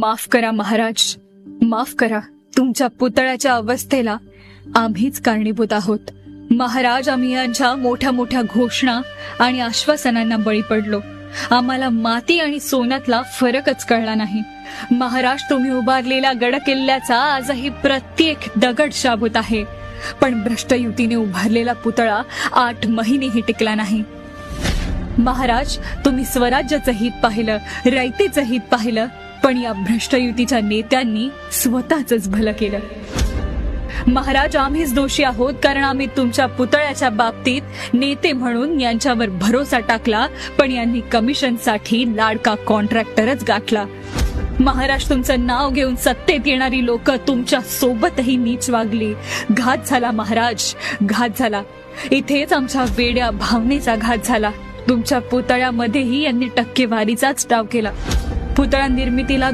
माफ करा महाराज, माफ करा. तुमच्या पुतळ्याच्या अवस्थेला आम्हीच कारणीभूत आहोत. महाराज, आम्ही यांच्या मोठ्या मोठ्या घोषणा आणि आश्वासनांना बळी पडलो. आम्हाला माती आणि सोन्यातला फरकच कळला नाही. महाराज, तुम्ही उभारलेल्या गडकिल्ल्याचा आजही प्रत्येक दगड शाबूत आहे, पण भ्रष्ट युतीने उभारलेला पुतळा 8 महिनेही टिकला नाही. महाराज, तुम्ही स्वराज्याचं हित पाहिलं, रयतेचं हित पाहिलं, पण या भ्रष्ट युतीच्या नेत्यांनी स्वतःच भलं केलं. महाराज, आम्हीच दोषी आहोत, कारण आम्ही तुमच्या पुतळ्याच्या बाबतीत नेते म्हणून यांच्यावर भरोसा टाकला, पण यांनी कमिशनसाठी लाडका कॉन्ट्रॅक्टरच गाठला. महाराज, तुमचं नाव घेऊन सत्तेत येणारी लोक तुमच्या सोबतही नीच वागली. घात झाला महाराज, घात झाला. इथेच आमच्या वेड्या भावनेचा घात झाला. तुमच्या पुतळ्यामध्येही यांनी टक्केवारीचाच डाव केला. पुतळा निर्मितीला